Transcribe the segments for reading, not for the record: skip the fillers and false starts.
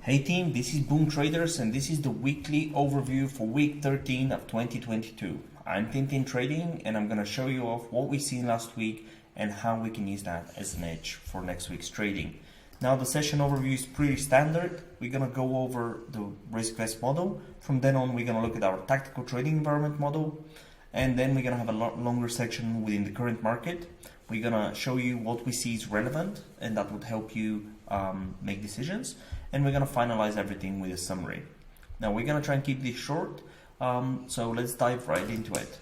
Hey team, this is Boom Traders and this is the weekly overview for week 13 of 2022. I'm TinTinTrading and I'm going to show you off what we seen last week and how we can use that as an edge for next week's trading. Now the session overview is pretty standard. We're going to go over the risk-vest model. From then on we're going to look at our tactical trading environment model, and then we're going to have a longer section within the current market. We're going to show you what we see is relevant and that would help you make decisions. And we're going to finalize everything with a summary. Now we're going to try and keep this short, so let's dive right into it.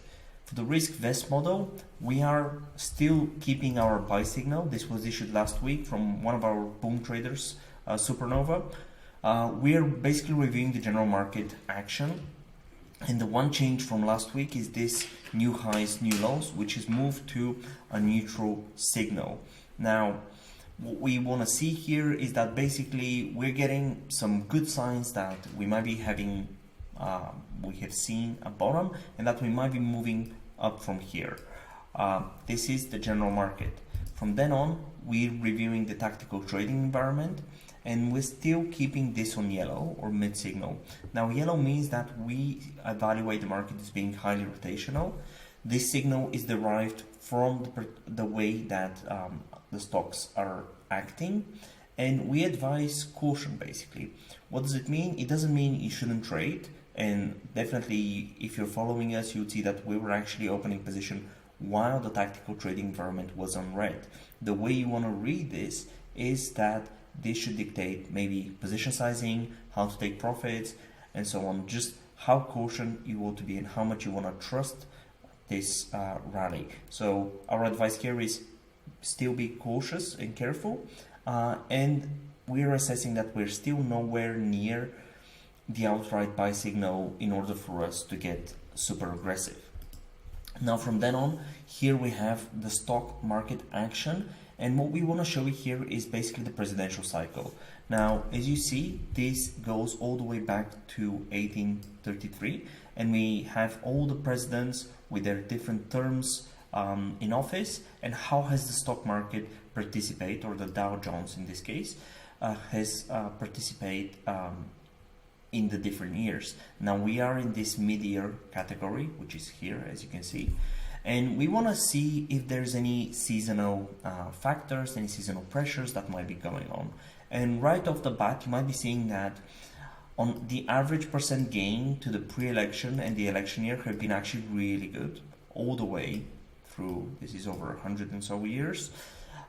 For the risk-vest model, we are still keeping our buy signal. This was issued last week from one of our Boom traders, Supernova. We are basically reviewing the general market action. And the one change from last week is this new highs, new lows, which is moved to a neutral signal. Now, what we want to see here is that basically we're getting some good signs that we might be having, we have seen a bottom and that we might be moving up from here. This is the general market. From then on, we're reviewing the tactical trading environment and we're still keeping this on yellow or mid signal. Now yellow means that we evaluate the market as being highly rotational. This signal is derived from the way that the stocks are acting, and we advise caution basically. What does it mean? It doesn't mean you shouldn't trade, and definitely if you're following us you would see that we were actually opening position while the tactical trading environment was on red. The way you want to read this is that this should dictate maybe position sizing, how to take profits and so on, just how caution you want to be and how much you want to trust this rally. So our advice here is still be cautious and careful, and we're assessing that we're still nowhere near the outright buy signal in order for us to get super aggressive. Now from then on, here we have the stock market action, and what we want to show you here is basically the presidential cycle. Now as you see, this goes all the way back to 1833, and we have all the presidents with their different terms in office, and how has the stock market participate, or the Dow Jones in this case, has participate in the different years. Now we are in this mid-year category, which is here as you can see, and we want to see if there's any seasonal factors, any seasonal pressures that might be going on. And right off the bat you might be seeing that on the average percent gain to the pre-election and the election year have been actually really good all the way through. This is over 100 and so years,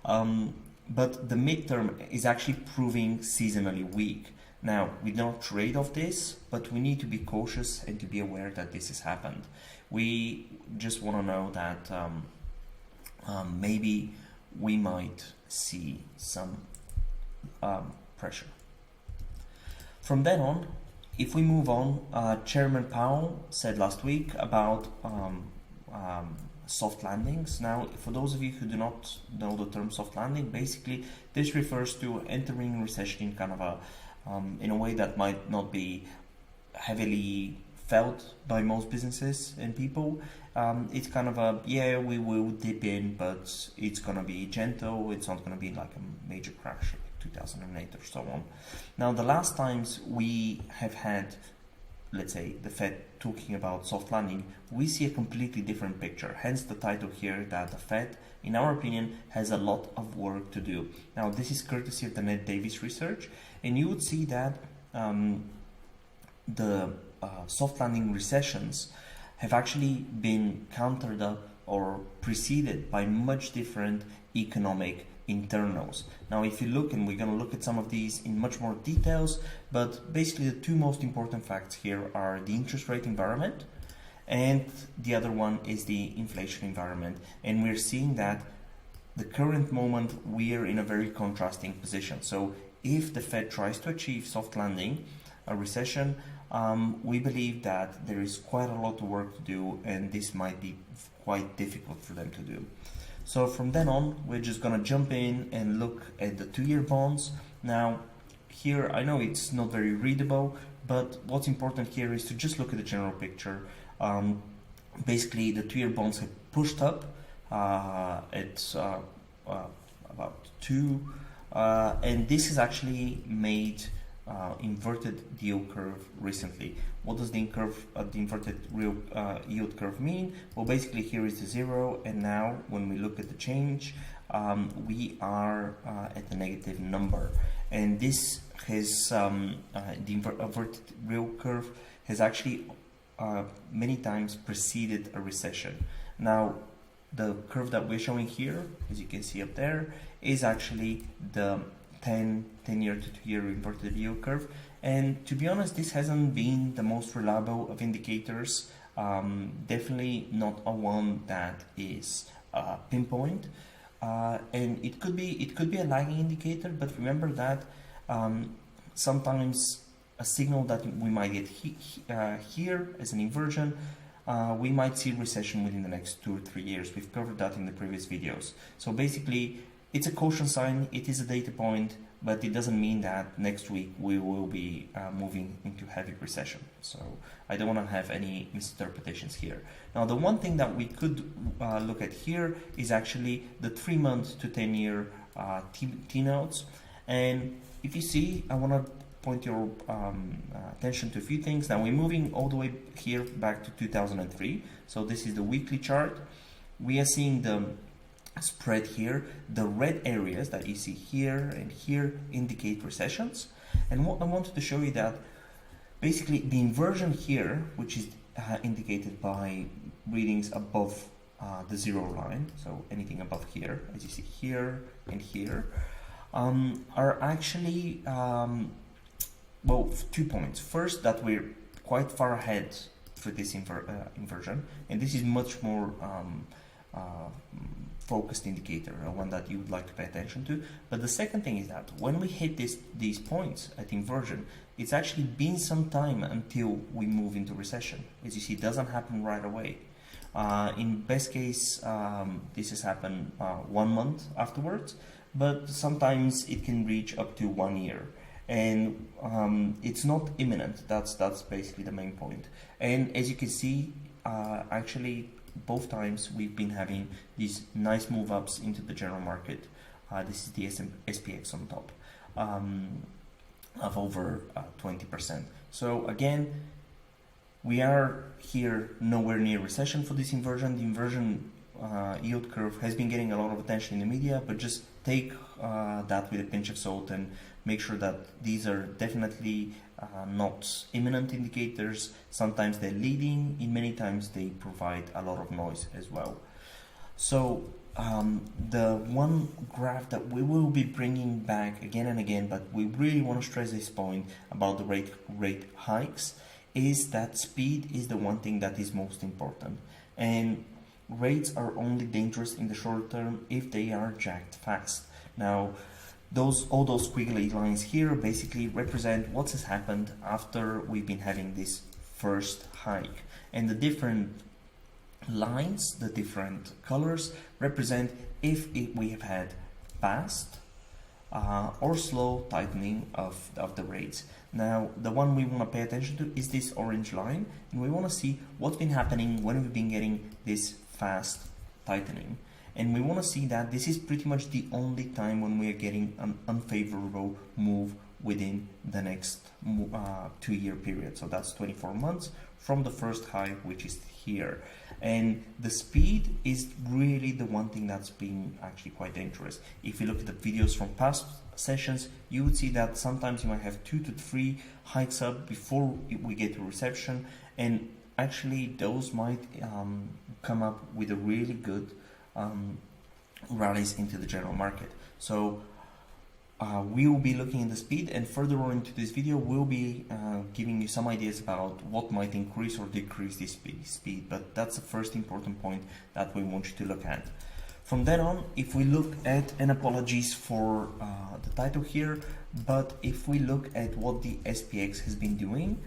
but the midterm is actually proving seasonally weak. Now we don't trade off this, but we need to be cautious and to be aware that this has happened. We just want to know that maybe we might see some pressure. From then on, if we move on, Chairman Powell said last week about soft landings. Now for those of you who do not know the term soft landing, basically this refers to entering recession in kind of a in a way that might not be heavily felt by most businesses and people. It's kind of a, yeah, we will dip in, but it's gonna be gentle. It's not gonna be like a major crash like 2008 or so on. Now the last times we have had, let's say, the Fed talking about soft landing, we see a completely different picture. Hence the title here, that the Fed, in our opinion, has a lot of work to do. Now this is courtesy of the Ned Davis research, and you would see that the soft landing recessions have actually been countered up or preceded by much different economic internals. Now if you look, and we're going to look at some of these in much more details, but basically the two most important facts here are the interest rate environment, and the other one is the inflation environment. And we're seeing that the current moment we're in a very contrasting position. So if the Fed tries to achieve soft landing, a recession, we believe that there is quite a lot of work to do, and this might be quite difficult for them to do. So from then on, we're just gonna jump in and look at the 2-year bonds. Now here, I know it's not very readable, but what's important here is to just look at the general picture. Basically the 2-year bonds have pushed up. It's about 2, and this has actually made inverted yield curve recently. What does the inverted real yield curve mean? Well, basically here is the zero, and now when we look at the change, we are at the negative number, and this has the inverted real curve has actually many times preceded a recession. Now, the curve that we're showing here, as you can see up there, is actually the 10-year to 2-year inverted yield curve. And to be honest, this hasn't been the most reliable of indicators. Definitely not a one that is pinpoint. And it could be a lagging indicator, but remember that sometimes a signal that we might get here as an inversion, we might see recession within the next 2 or 3 years. We've covered that in the previous videos. So basically, it's a caution sign, it is a data point, but it doesn't mean that next week we will be moving into heavy recession. So I don't want to have any misinterpretations here. Now, the one thing that we could look at here is actually the 3-month to 10-year T-notes. And if you see, I want to point your attention to a few things. Now we're moving all the way here back to 2003. So this is the weekly chart. We are seeing the spread here. The red areas that you see here and here indicate recessions. And what I wanted to show you that basically the inversion here, which is indicated by readings above the zero line, so anything above here, as you see here and here, are actually well, 2 points. First, that we're quite far ahead for this inversion, and this is much more focused indicator, one that you would like to pay attention to. But the second thing is that when we hit these points at inversion, it's actually been some time until we move into recession. As you see, it doesn't happen right away. In best case, this has happened 1 month afterwards, but sometimes it can reach up to 1 year. And it's not imminent. That's basically the main point. And as you can see, actually both times we've been having these nice move ups into the general market. This is the SPX on top of over 20%. So again, we are here nowhere near recession for this inversion. The inversion yield curve has been getting a lot of attention in the media, but just take that with a pinch of salt and make sure that these are definitely not imminent indicators. Sometimes they're leading, in many times they provide a lot of noise as well. So the one graph that we will be bringing back again and again, but we really want to stress this point about the rate hikes, is that speed is the one thing that is most important. And rates are only dangerous in the short term if they are jacked fast. Now, all those squiggly lines here basically represent what has happened after we've been having this first hike, and the different lines, the different colors, represent if we have had fast or slow tightening of the rates. Now, the one we want to pay attention to is this orange line, and we want to see what's been happening when we've been getting this fast tightening. And we want to see that this is pretty much the only time when we are getting an unfavorable move within the next 2-year period. So that's 24 months from the first high, which is here. And the speed is really the one thing that's been actually quite dangerous. If you look at the videos from past sessions, you would see that sometimes you might have 2 to 3 hikes up before we get to reception, and actually those might come up with a really good rallies into the general market. So we will be looking at the speed, and further on into this video we'll be giving you some ideas about what might increase or decrease this speed, but that's the first important point that we want you to look at. From then on, if we look at, and apologies for the title here, but if we look at what the SPX has been doing,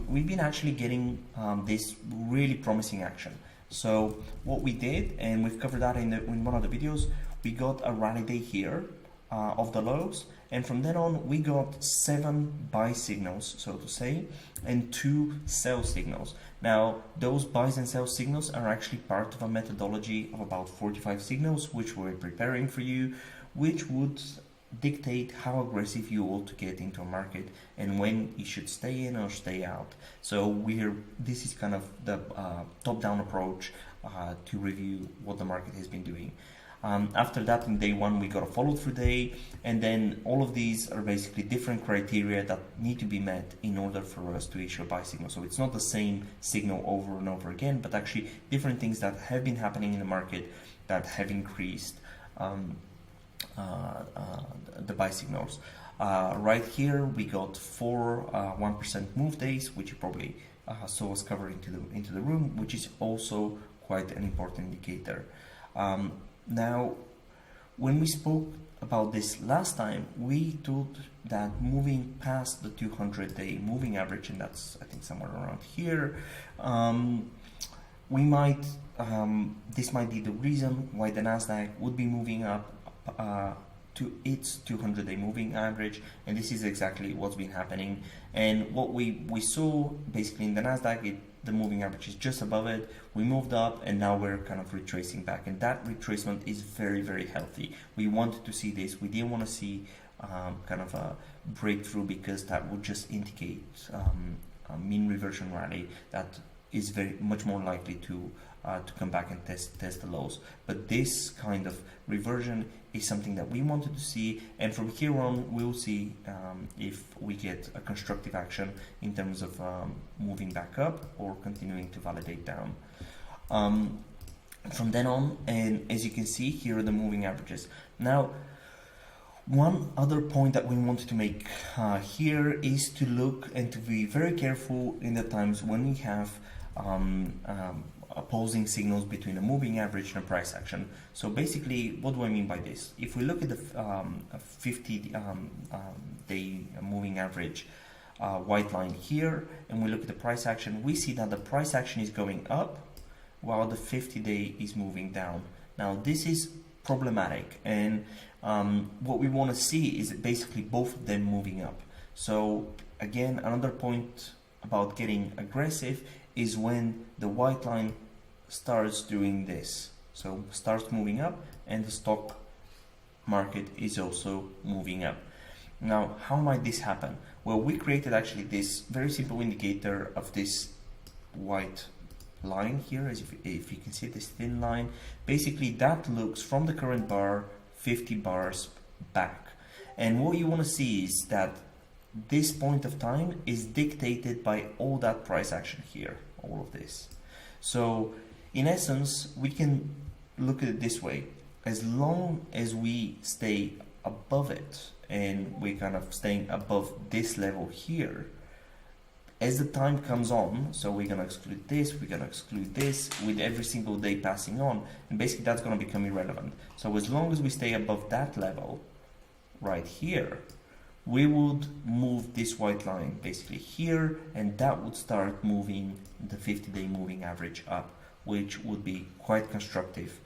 we've been actually getting this really promising action. So what we did, and we've covered that in one of the videos, we got a rally day here of the lows, and from then on we got 7 buy signals, so to say, and 2 sell signals. Now those buys and sell signals are actually part of a methodology of about 45 signals which we're preparing for you, which would dictate how aggressive you ought to get into a market and when you should stay in or stay out. So this is kind of the top-down approach to review what the market has been doing. After that, in day one, we got a follow-through day, and then all of these are basically different criteria that need to be met in order for us to issue a buy signal. So it's not the same signal over and over again, but actually different things that have been happening in the market that have increased the buy signals. Right here, we got 4 1% move days, which you probably saw us cover into the room, which is also quite an important indicator. Now, when we spoke about this last time, we thought that moving past the 200-day moving average, and that's I think somewhere around here, this might be the reason why the NASDAQ would be moving up to its 200-day moving average, and this is exactly what's been happening. And what we saw basically in the NASDAQ, the moving average is just above it. We moved up, and now we're kind of retracing back, and that retracement is very, very healthy. We wanted to see this. We didn't want to see kind of a breakthrough, because that would just indicate a mean reversion rally that is very much more likely to come back and test the lows. But this kind of reversion is something that we wanted to see, and from here on we'll see if we get a constructive action in terms of moving back up or continuing to validate down. From then on, and as you can see, here are the moving averages. Now, one other point that we wanted to make here is to look and to be very careful in the times when we have opposing signals between a moving average and a price action. So basically, what do I mean by this? If we look at the 50-day moving average white line here, and we look at the price action, we see that the price action is going up while the 50-day is moving down. Now this is problematic, and what we want to see is basically both of them moving up. So again, another point about getting aggressive is when the white line starts doing this. So starts moving up, and the stock market is also moving up. Now, how might this happen? Well, we created actually this very simple indicator of this white line here, as if you can see this thin line. Basically, that looks from the current bar 50 bars back. And what you want to see is that this point of time is dictated by all that price action here, all of this. So in essence, we can look at it this way: as long as we stay above it, and we're kind of staying above this level here, as the time comes on, so we're going to exclude this, we're going to exclude this, with every single day passing on, and basically that's going to become irrelevant. So as long as we stay above that level right here, we would move this white line basically here, and that would start moving the 50-day moving average up, which would be quite constructive.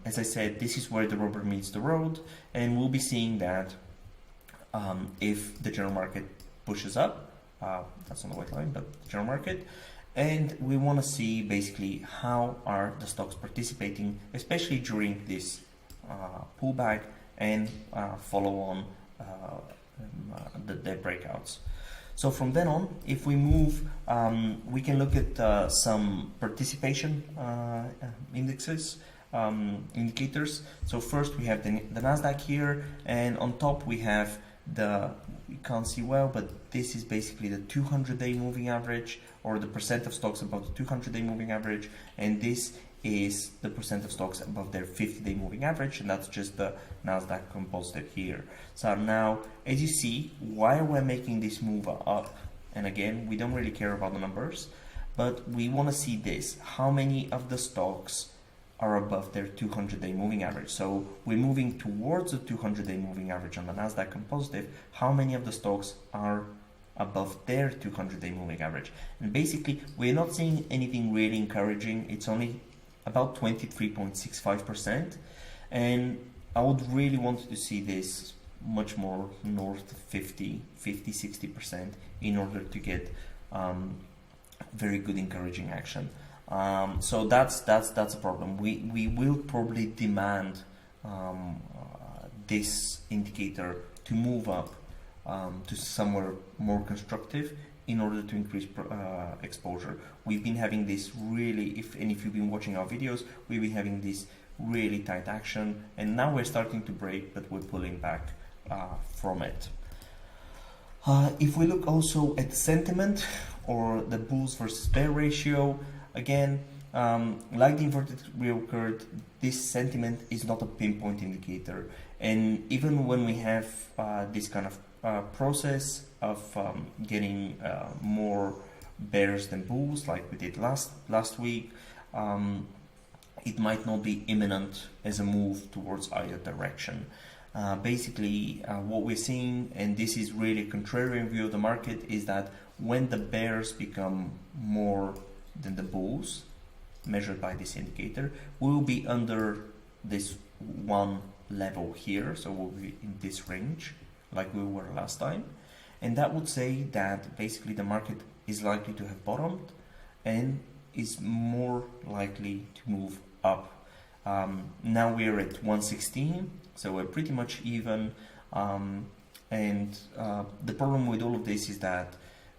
As I said, this is where the rubber meets the road, and we'll be seeing that if the general market pushes up, that's on the white line, but the general market, and we want to see basically how are the stocks participating, especially during this pullback and follow on the breakouts. So from then on, if we move, we can look at some participation indexes, indicators. So first we have the NASDAQ here, and on top we have you can't see well, but this is basically the 200-day moving average, or the percent of stocks above the 200-day moving average, and this is the percent of stocks above their 50-day moving average, and that's just the NASDAQ Composite here. So now, as you see, while we're making this move up, and again, we don't really care about the numbers, but we want to see this: how many of the stocks are above their 200-day moving average. So we're moving towards the 200-day moving average on the NASDAQ Composite. How many of the stocks are above their 200-day moving average? And basically, we're not seeing anything really encouraging. It's only about 23.65%, and I would really want to see this much more north of 60% in order to get very good encouraging action. So that's a problem. We will probably demand this indicator to move up to somewhere more constructive in order to increase exposure. We've been having this really, if you've been watching our videos, we've been having this really tight action, and now we're starting to break, but we're pulling back from it. If we look also at sentiment, or the bulls versus bear ratio, again, like the inverted real curve, this sentiment is not a pinpoint indicator. And even when we have this kind of process of getting more bears than bulls, like we did last week, it might not be imminent as a move towards either direction. Basically, what we're seeing, and this is really a contrarian view of the market, is that when the bears become more than the bulls, measured by this indicator, we will be under this one level here, so we'll be in this range, like we were last time, and that would say that basically the market is likely to have bottomed and is more likely to move up. Now we're at 116, so we're pretty much even, and the problem with all of this is that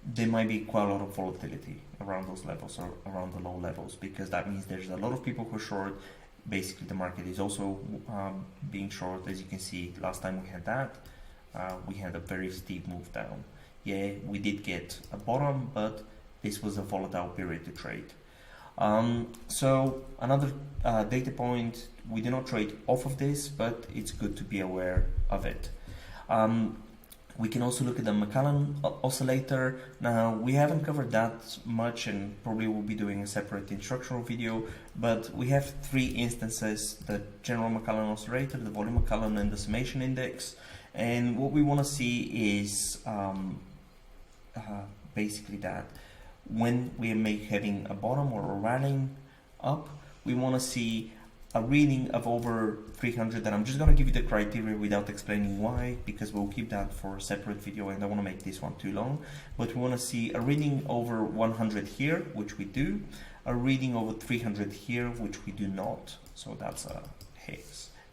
there might be quite a lot of volatility around those levels, or around the low levels, because that means there's a lot of people who are short. Basically the market is also being short. As you can see, last time we had that, we had a very steep move down. Yeah, we did get a bottom, but this was a volatile period to trade. So another data point, we do not trade off of this, but it's good to be aware of it. We can also look at the McClellan oscillator. Now, we haven't covered that much, and probably will be doing a separate instructional video, but we have three instances: the general McClellan oscillator, the volume McClellan, and the summation index. And what we want to see is basically that when we are having a bottom or a rallying up, we want to see a reading of over 300, and I'm just going to give you the criteria without explaining why, because we'll keep that for a separate video and I don't want to make this one too long. But we want to see a reading over 100 here, which we do, a reading over 300 here, which we do not, so that's a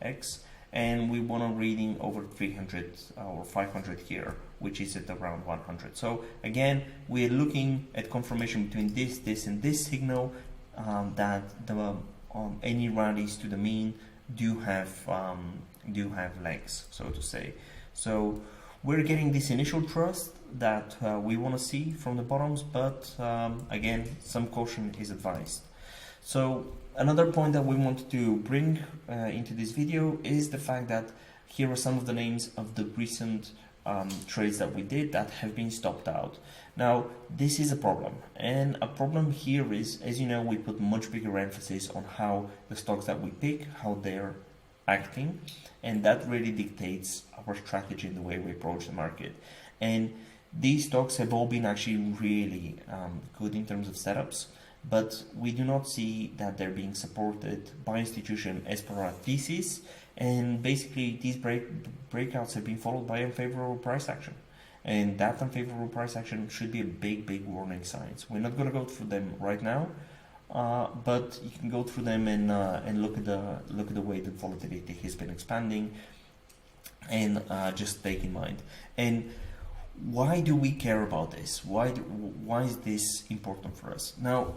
X, and we want a reading over 300 or 500 here, which is at around 100. So again, we're looking at confirmation between this and this signal, that the any rallies to the mean do have legs, so to say. So we're getting this initial trust that we want to see from the bottoms, but again, some caution is advised. So another point that we want to bring into this video is the fact that here are some of the names of the recent trades that we did that have been stopped out. Now, this is a problem, and a problem here is, as you know, we put much bigger emphasis on how the stocks that we pick, how they're acting, and that really dictates our strategy and the way we approach the market. And these stocks have all been actually really good in terms of setups, but we do not see that they're being supported by institution as per our thesis, and basically these breakouts have been followed by unfavorable price action. And that unfavorable price action should be a big warning signs. We're not going to go through them right now, but you can go through them and look at the way the volatility has been expanding, and just take in mind. And why do we care about this? Why is this important for us? Now,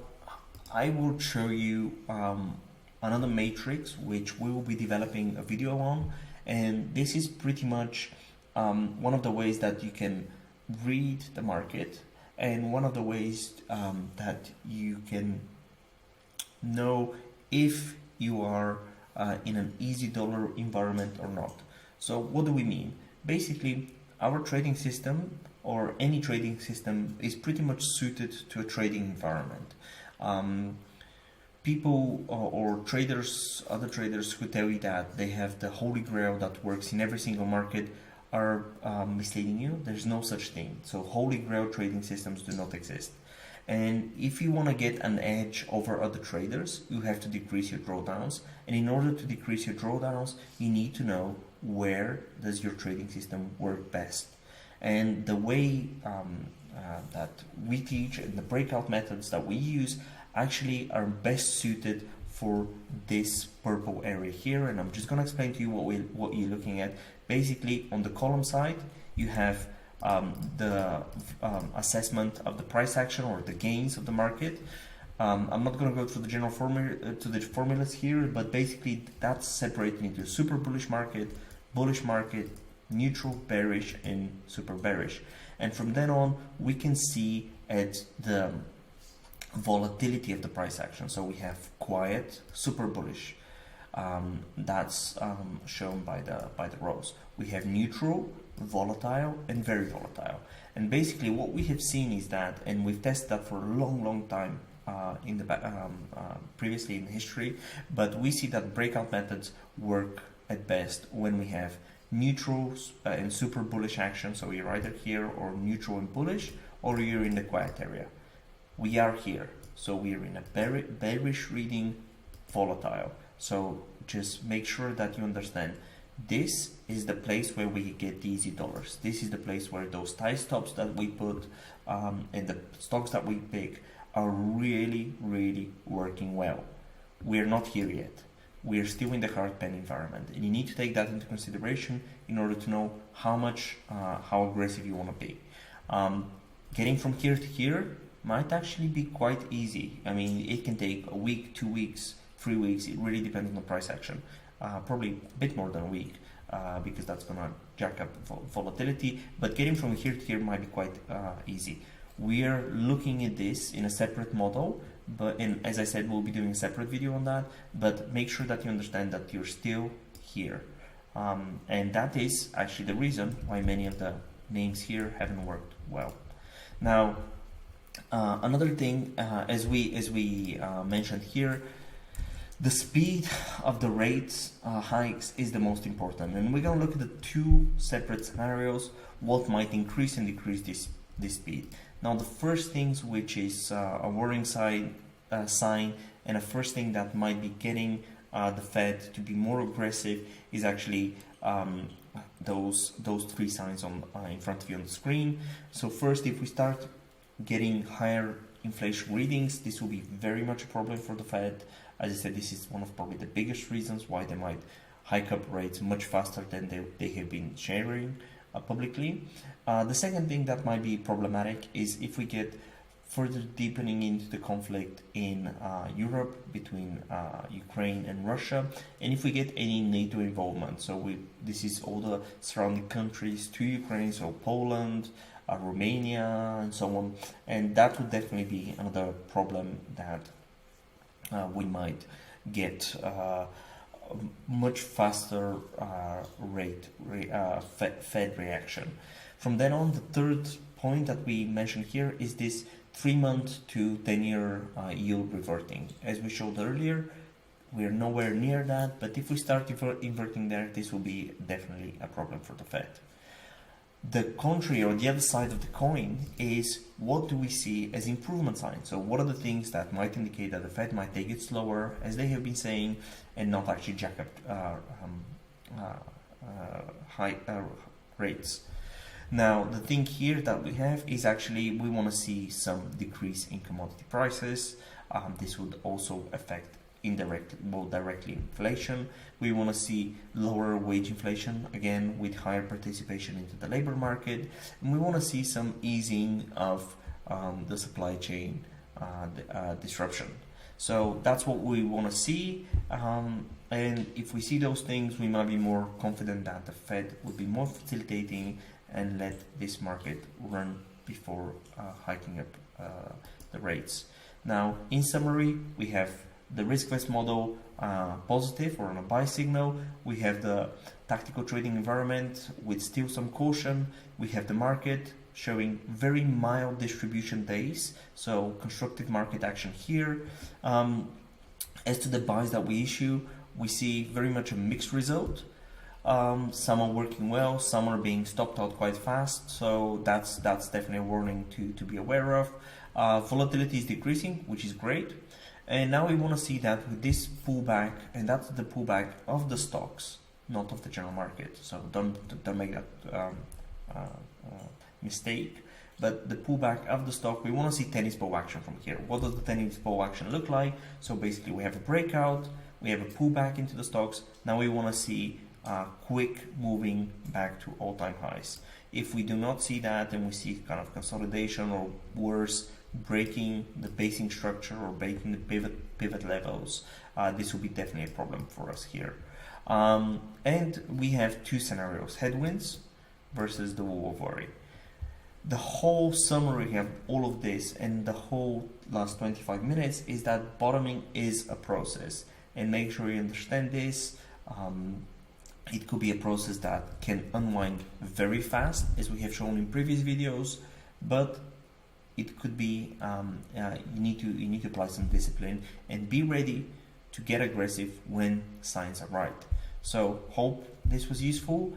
I will show you another matrix which we will be developing a video on, and this is pretty much one of the ways that you can read the market, and one of the ways that you can know if you are in an easy dollar environment or not. So what do we mean? Basically, our trading system, or any trading system, is pretty much suited to a trading environment. People or traders, other traders who tell you that they have the holy grail that works in every single market are misleading you. There's no such thing. So holy grail trading systems do not exist. And if you want to get an edge over other traders, you have to decrease your drawdowns. And in order to decrease your drawdowns, you need to know where does your trading system work best. And the way that we teach and the breakout methods that we use actually are best suited for this purple area here, and I'm just going to explain to you what you're looking at. Basically, on the column side, you have the assessment of the price action or the gains of the market. I'm not going to go through the general formulas here, but basically that's separated into super bullish market, neutral, bearish, and super bearish. And from then on, we can see at the volatility of the price action. So we have quiet, super bullish. That's shown by the rows. We have neutral, volatile, and very volatile. And basically, what we have seen is that, and we've tested that for a long time in the previously in history, but we see that breakout methods work at best when we have neutral and super bullish action. So you're either here or neutral and bullish, or you're in the quiet area. We are here, so we're in a bearish reading, volatile. So just make sure that you understand this is the place where we get the easy dollars. This is the place where those tie stops that we put and the stocks that we pick are really working well. We're not here yet. We're still in the hard pen environment, and you need to take that into consideration in order to know how aggressive you want to be. Getting from here to here might actually be quite easy. I mean, it can take a week, 2 weeks, 3 weeks. It really depends on the price action. Probably a bit more than a week because that's gonna jack up volatility. But getting from here to here might be quite easy. We are looking at this in a separate model, and as I said, we'll be doing a separate video on that. But make sure that you understand that you're still here, and that is actually the reason why many of the names here haven't worked well. Now, another thing, as we mentioned here, the speed of the rates hikes is the most important, and we're going to look at the two separate scenarios, what might increase and decrease this speed. Now, the first things, which is a warning sign, and a first thing that might be getting the Fed to be more aggressive is actually those three signs on in front of you on the screen. So first, if we start getting higher inflation readings, this will be very much a problem for the Fed. As I said, this is one of probably the biggest reasons why they might hike up rates much faster than they have been sharing publicly. The second thing that might be problematic is if we get further deepening into the conflict in Europe between Ukraine and Russia, and if we get any NATO involvement. So this is all the surrounding countries to Ukraine, so Poland, Romania, and so on, and that would definitely be another problem that we might get much faster Fed reaction. From then on, the third point that we mentioned here is this 3-month to 10-year yield reverting. As we showed earlier, we're nowhere near that, but if we start inverting there, this will be definitely a problem for the Fed. The contrary, or the other side of the coin, is what do we see as improvement signs? So what are the things that might indicate that the Fed might take it slower, as they have been saying, and not actually jack up high rates? Now, the thing here that we have is actually we want to see some decrease in commodity prices. This would also affect directly inflation. We want to see lower wage inflation, again with higher participation into the labor market, and we want to see some easing of the supply chain disruption. So that's what we want to see, and if we see those things, we might be more confident that the Fed would be more facilitating and let this market run before hiking up the rates. Now, in summary, we have the risk-based model positive or on a buy signal. We have the tactical trading environment with still some caution. We have the market showing very mild distribution days, so constructive market action here. As to the buys that we issue, we see very much a mixed result. Some are working well, some are being stopped out quite fast, so that's definitely a warning to be aware of. Volatility is decreasing, which is great. And now we want to see that with this pullback, and that's the pullback of the stocks, not of the general market. So don't make that mistake. but the pullback of the stock, we want to see tennis ball action from here. What does the tennis ball action look like? So basically we have a breakout, we have a pullback into the stocks. Now we want to see quick moving back to all-time highs. If we do not see that, then we see kind of consolidation, or worse, breaking the basing structure or breaking the pivot levels. This will be definitely a problem for us here. And we have two scenarios: headwinds versus the wall of worry. The whole summary of all of this and the whole last 25 minutes is that bottoming is a process, and make sure you understand this. It could be a process that can unwind very fast, as we have shown in previous videos, but it could be you need to apply some discipline and be ready to get aggressive when signs are right. So hope this was useful.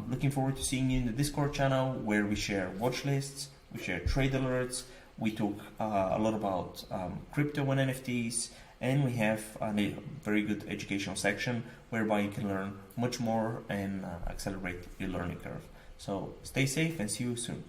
Looking forward to seeing you in the Discord channel, where we share watch lists, we share trade alerts, we talk a lot about crypto and NFTs, and we have a very good educational section whereby you can learn much more and accelerate your learning curve. So stay safe and see you soon.